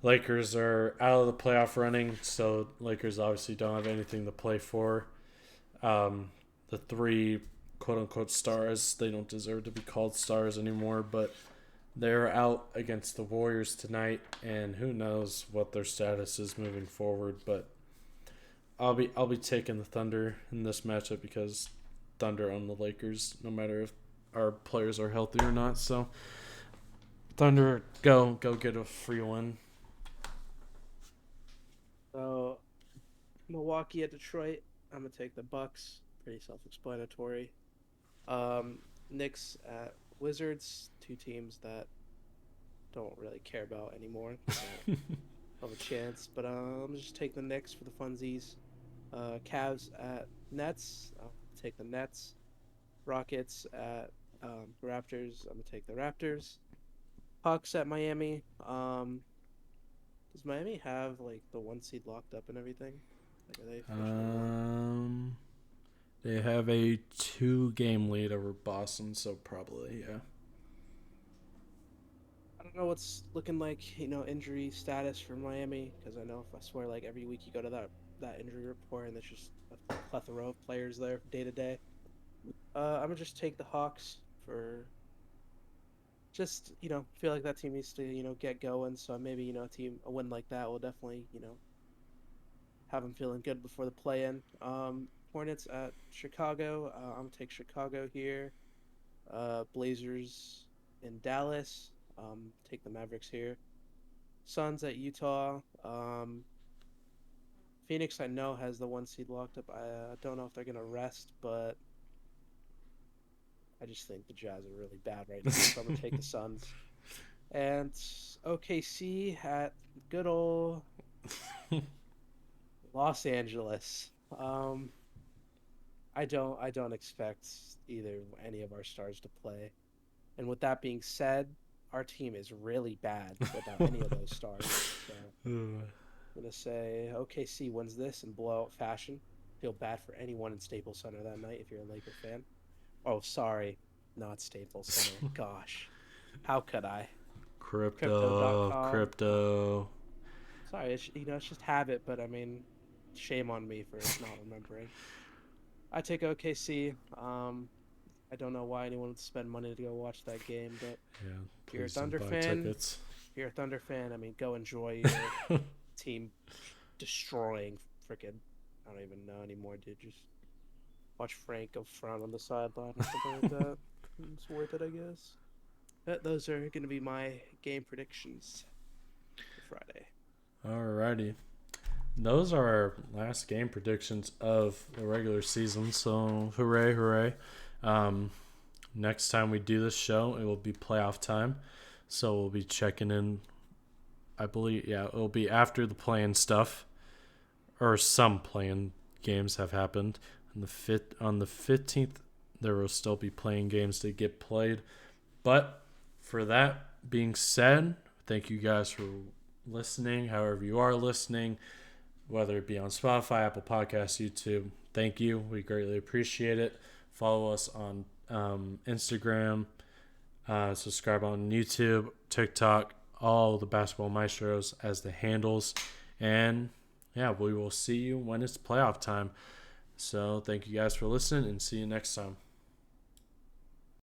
Lakers are out of the playoff running, so Lakers obviously don't have anything to play for. The 3 quote-unquote stars, they don't deserve to be called stars anymore, but they're out against the Warriors tonight, and who knows what their status is moving forward. But I'll be taking the Thunder in this matchup because Thunder on the Lakers, no matter if our players are healthy or not. So Thunder, go get a free win.
So Milwaukee at Detroit. I'm gonna take the Bucks. Pretty self-explanatory. Knicks at Wizards. 2 teams that don't really care about anymore. Don't have a chance. But I'm just take the Knicks for the funsies. Cavs at Nets. I'll take the Nets. Rockets at Raptors. I'm gonna take the Raptors. Hawks at Miami. Does Miami have like the 1 seed locked up and everything? Like, are they officially won?
They have a 2-game lead over Boston, so probably, yeah.
I don't know what's looking like, injury status for Miami, because I know if I swear like every week you go to that injury report and there's just a plethora of players there day to day. I'm gonna just take the Hawks for just feel like that team needs to get going. So maybe a win like that will definitely have them feeling good before the play-in. Hornets at Chicago. I'm gonna take Chicago here. Blazers in Dallas. Take the Mavericks here. Suns at Utah. Phoenix I know has the 1 seed locked up. I don't know if they're gonna rest, but I just think the Jazz are really bad right now, so I'm gonna take the Suns. And OKC at good old Los Angeles. I don't expect any of our stars to play. And with that being said, our team is really bad without any of those stars. So I'm gonna say OKC wins this in blowout fashion. Feel bad for anyone in Staples Center that night if you're a Laker fan. Oh, sorry, not Staples Center. Gosh, how could I?
Crypto,
Crypto.com.
crypto.
Sorry, it's just habit, but I mean, shame on me for not remembering. I take OKC. I don't know why anyone would spend money to go watch that game, but
Yeah,
if you're a
please don't
Thunder
buy
fan,
tickets.
I mean, go enjoy your team destroying freaking. I don't even know anymore, dude. Just watch Frank go front on the sideline or something like that. It's worth it, I guess. But those are going to be my game predictions for Friday.
Alrighty. Those are our last game predictions of the regular season. So hooray, hooray. Next time we do this show, it will be playoff time. So we'll be checking in. I believe, yeah, it'll be after the playing stuff. Or some playing games have happened. On the 15th, there will still be playing games to get played. But for that being said, thank you guys for listening, however you are listening, whether it be on Spotify, Apple Podcasts, YouTube. Thank you. We greatly appreciate it. Follow us on Instagram, subscribe on YouTube, TikTok, all the Basketball Maestros as the handles. And yeah, we will see you when it's playoff time. So thank you guys for listening and see you next time.